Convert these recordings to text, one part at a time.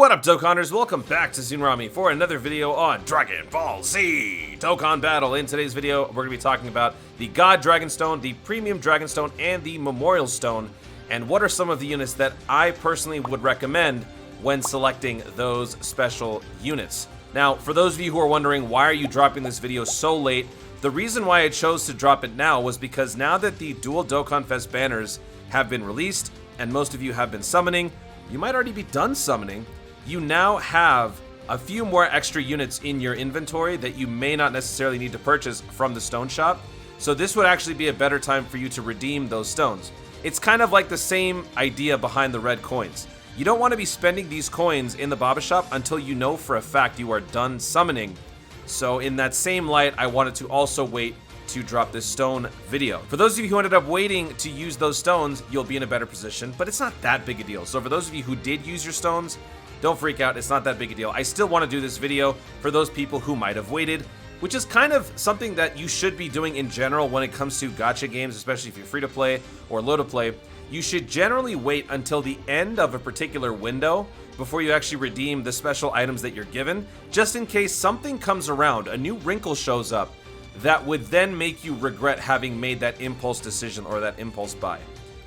What up, Dokkanners? Welcome back to Tsunami for another video on Dragon Ball Z Dokkan Battle. In today's video, we're going to be talking about the God Dragonstone, the Premium Dragonstone, and the Memorial Stone, and what are some of the units that I personally would recommend when selecting those special units. Now, for those of you who are wondering, why are you dropping this video so late? The reason why I chose to drop it now was because now that the Dual Dokkan Fest banners have been released, and most of you have been summoning, you might already be done summoning. You now have a few more extra units in your inventory that you may not necessarily need to purchase from the stone shop. So this would actually be a better time for you to redeem those stones. It's kind of like the same idea behind the red coins. You don't want to be spending these coins in the Baba shop until you know for a fact you are done summoning. So in that same light, I wanted to also wait to drop this stone video. For those of you who ended up waiting to use those stones, you'll be in a better position, but it's not that big a deal. So for those of you who did use your stones, don't freak out, it's not that big a deal. I still want to do this video for those people who might have waited, which is kind of something that you should be doing in general when it comes to gacha games, especially if you're free to play or low to play. You should generally wait until the end of a particular window before you actually redeem the special items that you're given, just in case something comes around, a new wrinkle shows up, that would then make you regret having made that impulse decision or that impulse buy.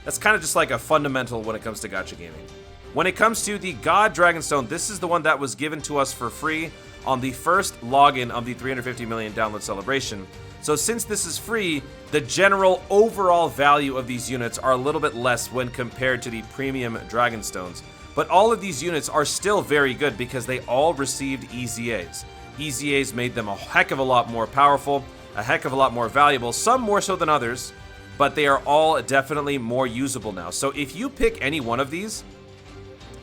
That's kind of just like a fundamental when it comes to gacha gaming. When it comes to the God Dragonstone, this is the one that was given to us for free on the first login of the 350 million download celebration. So since this is free, the general overall value of these units are a little bit less when compared to the premium Dragonstones. But all of these units are still very good because they all received EZAs. EZAs made them a heck of a lot more powerful, a heck of a lot more valuable, some more so than others, but they are all definitely more usable now. So if you pick any one of these,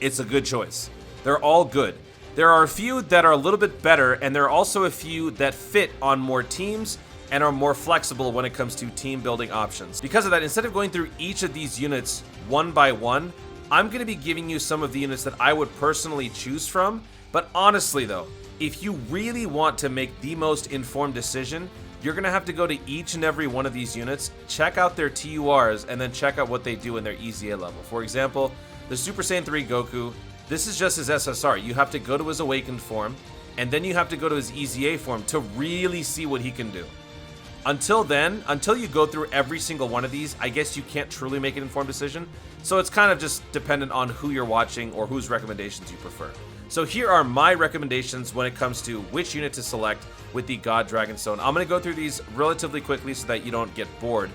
it's a good choice. They're all good. There are a few that are a little bit better, and there are also a few that fit on more teams and are more flexible when it comes to team building options. Because of that, instead of going through each of these units one by one, I'm going to be giving you some of the units that I would personally choose from. But honestly though, if you really want to make the most informed decision, you're going to have to go to each and every one of these units, check out their TURs, and then check out what they do in their EZA level. For example, the Super Saiyan 3 Goku, this is just his SSR. You have to go to his awakened form, and then you have to go to his EZA form to really see what he can do. Until then, until you go through every single one of these, I guess you can't truly make an informed decision. So it's kind of just dependent on who you're watching or whose recommendations you prefer. So here are my recommendations when it comes to which unit to select with the God Dragonstone. I'm going to go through these relatively quickly so that you don't get bored.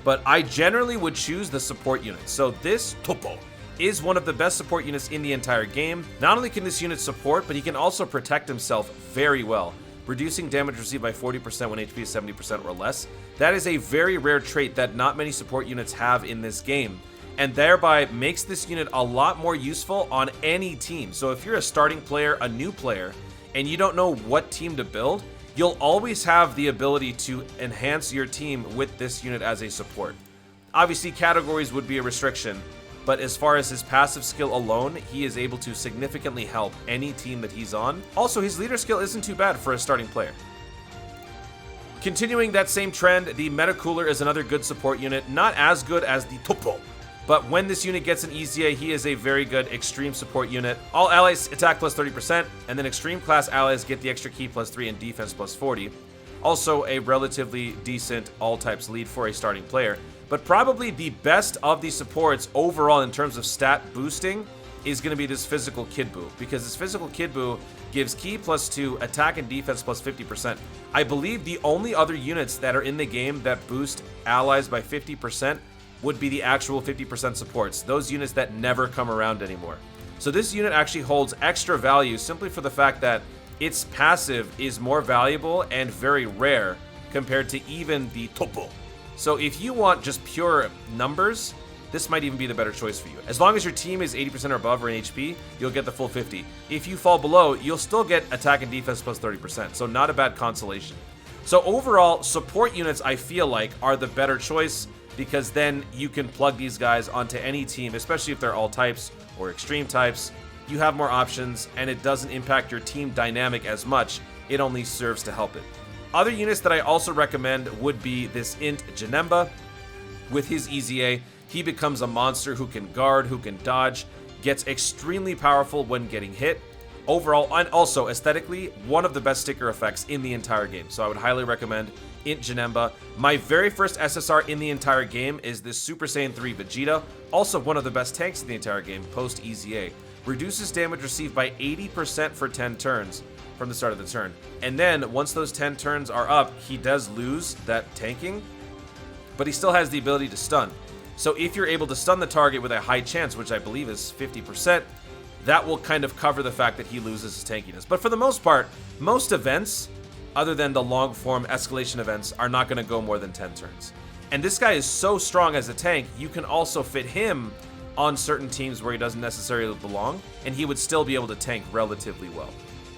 But I generally would choose the support unit. So this Topo is one of the best support units in the entire game. Not only can this unit support, but he can also protect himself very well, reducing damage received by 40% when HP is 70% or less. That is a very rare trait that not many support units have in this game, and thereby makes this unit a lot more useful on any team. So if you're a starting player, a new player, and you don't know what team to build, you'll always have the ability to enhance your team with this unit as a support. Obviously, categories would be a restriction, but as far as his passive skill alone, he is able to significantly help any team that he's on. Also, his leader skill isn't too bad for a starting player. Continuing that same trend, the Meta Cooler is another good support unit, not as good as the Topo, but when this unit gets an EZA, he is a very good extreme support unit. All allies attack plus 30%, and then extreme class allies get the extra ki plus 3 and defense plus 40. Also a relatively decent all types lead for a starting player. But probably the best of the supports overall in terms of stat boosting is going to be this Physical Kid Buu, because this Physical Kid Buu gives ki plus 2, attack and defense plus 50%. I believe the only other units that are in the game that boost allies by 50% would be the actual 50% supports, those units that never come around anymore. So this unit actually holds extra value simply for the fact that its passive is more valuable and very rare compared to even the Topo. So if you want just pure numbers, this might even be the better choice for you. As long as your team is 80% or above or in HP, you'll get the full 50. If you fall below, you'll still get attack and defense plus 30%, so not a bad consolation. So overall, support units I feel like are the better choice, because then you can plug these guys onto any team, especially if they're all types or extreme types. You have more options, and it doesn't impact your team dynamic as much. It only serves to help it. Other units that I also recommend would be this Int Janemba. With his EZA, he becomes a monster who can guard, who can dodge. gets extremely powerful when getting hit. Overall, and also aesthetically, one of the best sticker effects in the entire game. So I would highly recommend Int Janemba. My very first SSR in the entire game is this Super Saiyan 3 Vegeta, also one of the best tanks in the entire game, post EZA. Reduces damage received by 80% for 10 turns from the start of the turn. And then, once those 10 turns are up, he does lose that tanking, but he still has the ability to stun. So if you're able to stun the target with a high chance, which I believe is 50%, that will kind of cover the fact that he loses his tankiness. But for the most part, most events, other than the long form escalation events, are not going to go more than 10 turns. And this guy is so strong as a tank, you can also fit him on certain teams where he doesn't necessarily belong, and he would still be able to tank relatively well.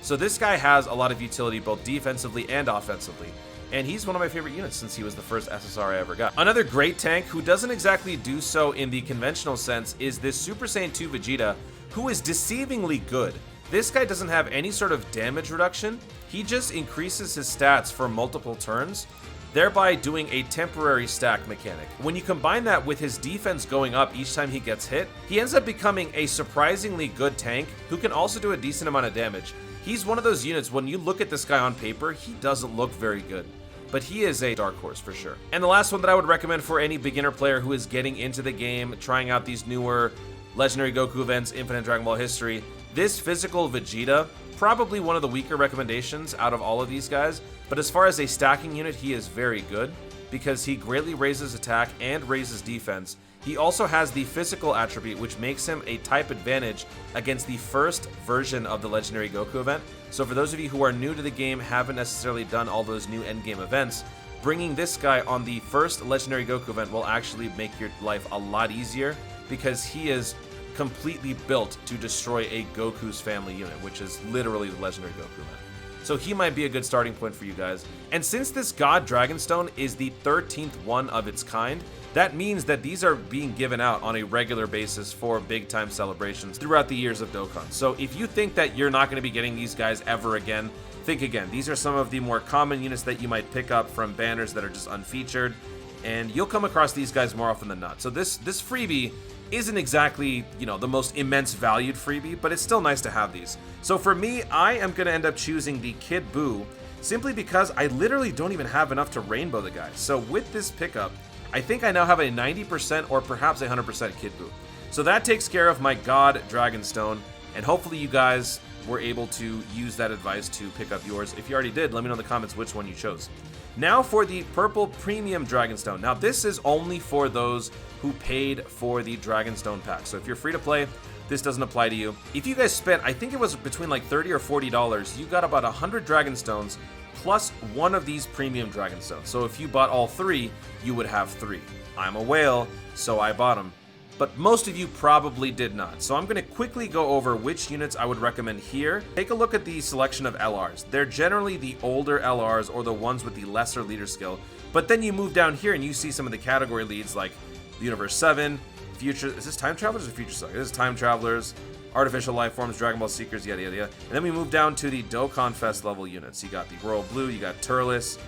So this guy has a lot of utility both defensively and offensively, and he's one of my favorite units since he was the first SSR I ever got. Another great tank who doesn't exactly do so in the conventional sense is this Super Saiyan 2 Vegeta, who is deceivingly good. This guy doesn't have any sort of damage reduction. He just increases his stats for multiple turns, thereby doing a temporary stack mechanic. When you combine that with his defense going up each time he gets hit, he ends up becoming a surprisingly good tank who can also do a decent amount of damage. He's one of those units, when you look at this guy on paper, he doesn't look very good, but he is a dark horse for sure. And the last one that I would recommend for any beginner player who is getting into the game, trying out these newer Legendary Goku events, Infinite Dragon Ball history, this physical Vegeta, probably one of the weaker recommendations out of all of these guys, but as far as a stacking unit, he is very good because he greatly raises attack and raises defense. He also has the physical attribute, which makes him a type advantage against the first version of the Legendary Goku event. So for those of you who are new to the game, haven't necessarily done all those new endgame events, bringing this guy on the first Legendary Goku event will actually make your life a lot easier because he is completely built to destroy a Goku's family unit, which is literally the Legendary Goku event. So he might be a good starting point for you guys. And since this God Dragonstone is the 13th one of its kind, that means that these are being given out on a regular basis for big time celebrations throughout the years of Dokkan. So if you think that you're not going to be getting these guys ever again, think again. These are some of the more common units that you might pick up from banners that are just unfeatured, and you'll come across these guys more often than not. So this freebie isn't exactly, you know, the most immense valued freebie, but it's still nice to have these. So for me, I am going to end up choosing the Kid Buu simply because I literally don't even have enough to rainbow the guy. So with this pickup, I think I now have a 90% or perhaps 100% Kid Buu. So that takes care of my God Dragonstone, and hopefully you guys were able to use that advice to pick up yours. If you already did, let me know in the comments which one you chose. Now for the Purple Premium Dragonstone. Now this is only for those who paid for the Dragonstone pack. So if you're free to play, this doesn't apply to you. If you guys spent, I think it was between like $30 or $40, you got about 100 Dragonstones plus one of these Premium Dragonstones. So if you bought all three, you would have three. I'm a whale, so I bought them. But most of you probably did not. So I'm going to quickly go over which units I would recommend here. Take a look at the selection of LRs. They're generally the older LRs or the ones with the lesser leader skill. But then you move down here and you see some of the category leads like the Universe 7, Future... Is this Time Travelers or Future Saga? This is Time Travelers, Artificial Life Forms, Dragon Ball Seekers, yada yada yada. And then we move down to the Dokkan Fest level units. You got the Royal Blue, you got Turles,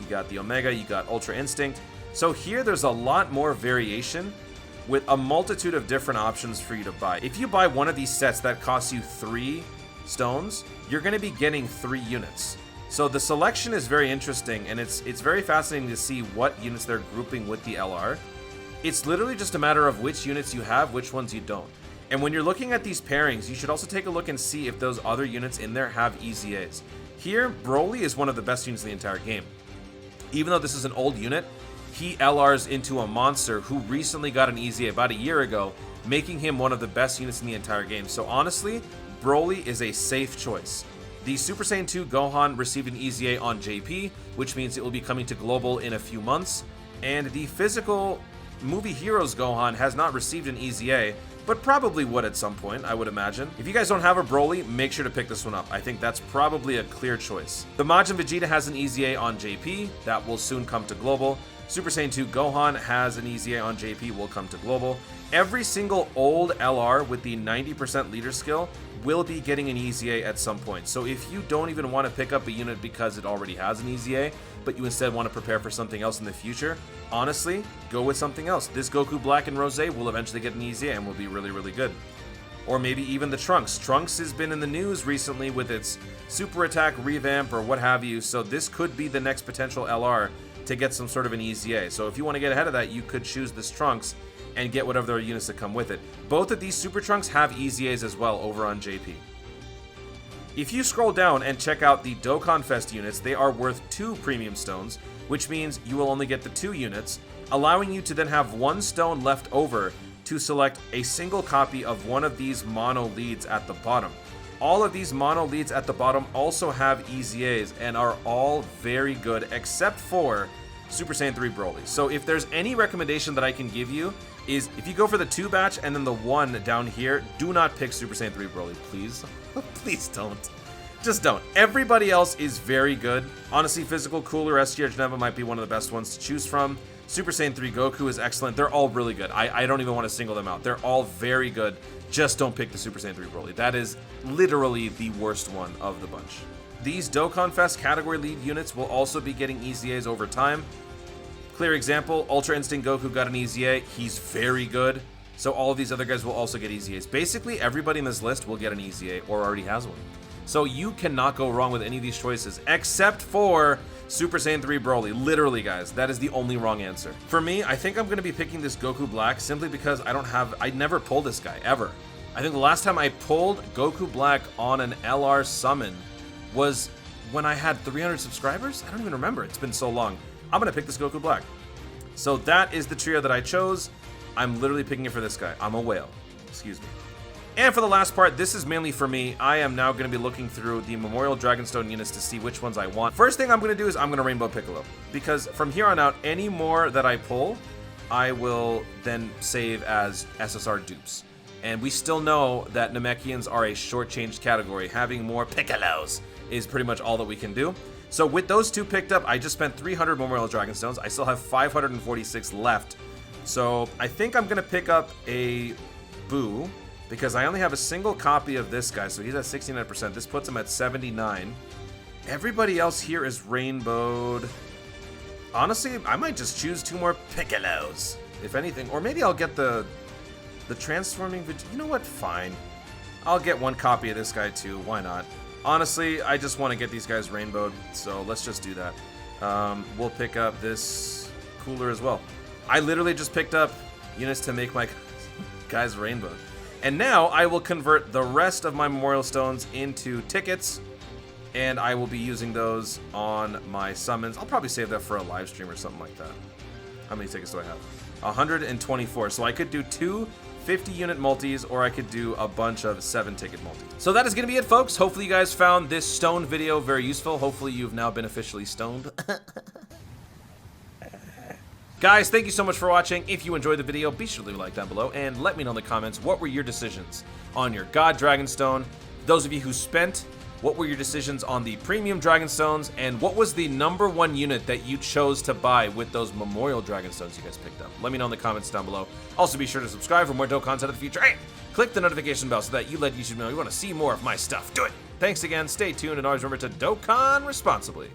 you got the Omega, you got Ultra Instinct. So here there's a lot more variation with a multitude of different options for you to buy. If you buy one of these sets that costs you 3 stones, you're going to be getting 3 units. So the selection is very interesting, and it's very fascinating to see what units they're grouping with the LR. It's literally just a matter of which units you have, which ones you don't. And when you're looking at these pairings, you should also take a look and see if those other units in there have EZAs. Here, Broly is one of the best units in the entire game. Even though this is an old unit, he LRs into a monster who recently got an EZA about a year ago, making him one of the best units in the entire game. So honestly, Broly is a safe choice. The Super Saiyan 2 Gohan received an EZA on JP, which means it will be coming to Global in a few months. And the physical Movie Heroes Gohan has not received an EZA, but probably would at some point, I would imagine. If you guys don't have a Broly, make sure to pick this one up. I think that's probably a clear choice. The Majin Vegeta has an EZA on JP, that will soon come to Global. Super Saiyan 2 Gohan has an EZA on JP, will come to Global. Every single old LR with the 90% leader skill will be getting an EZA at some point. So if you don't even want to pick up a unit because it already has an EZA, but you instead want to prepare for something else in the future, honestly, go with something else. This Goku Black and Rosé will eventually get an EZA and will be really, really good. or maybe even the Trunks. Trunks has been in the news recently with its super attack revamp or what have you, so this could be the next potential LR to get some sort of an EZA. So if you want to get ahead of that, you could choose this Trunks and get whatever other units that come with it. Both of these Super Trunks have EZAs as well over on JP. If you scroll down and check out the Dokkan Fest units, they are worth 2 premium stones, which means you will only get the 2 units, allowing you to then have 1 stone left over to select a single copy of one of these mono leads at the bottom. All of these mono leads at the bottom also have EZAs and are all very good, except for Super Saiyan 3 Broly. So if there's any recommendation that I can give you, is if you go for the 2 batch and then the 1 down here, do not pick Super Saiyan 3 Broly, please. Please don't. Just don't. Everybody else is very good. Honestly, Physical Cooler SGR Geneva might be one of the best ones to choose from. Super Saiyan 3 Goku is excellent. They're all really good. I don't even want to single them out. They're all very good. Just don't pick the Super Saiyan 3 Broly. That is literally the worst one of the bunch. These Dokkan Fest category lead units will also be getting EZAs over time. Clear example, Ultra Instinct Goku got an EZA. He's very good. So all of these other guys will also get EZAs. Basically, everybody in this list will get an EZA or already has one. So you cannot go wrong with any of these choices, except for Super Saiyan 3 Broly. Literally, guys, that is the only wrong answer. For me, I think I'm going to be picking this Goku Black simply because I never pulled this guy, ever. I think the last time I pulled Goku Black on an LR summon was when I had 300 subscribers? I don't even remember. It's been so long. I'm going to pick this Goku Black. So that is the trio that I chose. I'm literally picking it for this guy. I'm a whale. Excuse me. And for the last part, this is mainly for me. I am now going to be looking through the Memorial Dragonstone units to see which ones I want. First thing I'm going to do is I'm going to Rainbow Piccolo, because from here on out, any more that I pull, I will then save as SSR dupes. And we still know that Namekians are a shortchanged category. Having more Piccolos is pretty much all that we can do. So with those 2 picked up, I just spent 300 Memorial Dragonstones. I still have 546 left. So I think I'm going to pick up a Boo, because I only have a single copy of this guy, so he's at 69%. This puts him at 79. Everybody else here is rainbowed. Honestly, I might just choose 2 more Piccolos, if anything. Or maybe I'll get the transforming... You know what? Fine. I'll get 1 copy of this guy, too. Why not? Honestly, I just want to get these guys rainbowed, so let's just do that. We'll pick up this cooler as well. I literally just picked up units to make my guys rainbowed. And now I will convert the rest of my Memorial Stones into tickets, and I will be using those on my summons. I'll probably save that for a live stream or something like that. How many tickets do I have? 124. So I could do 2 50-unit multis, or I could do a bunch of 7-ticket multis. So that is going to be it, folks. Hopefully you guys found this stone video very useful. Hopefully you've now been officially stoned. Guys, thank you so much for watching. If you enjoyed the video, be sure to leave a like down below and let me know in the comments what were your decisions on your God Dragonstone. Those of you who spent, what were your decisions on the premium Dragonstones, and what was the #1 unit that you chose to buy with those Memorial Dragonstones you guys picked up? Let me know in the comments down below. Also, be sure to subscribe for more dope content in the future, and click the notification bell so that you let YouTube know you want to see more of my stuff. Do it! Thanks again, stay tuned, and always remember to Dokkan responsibly.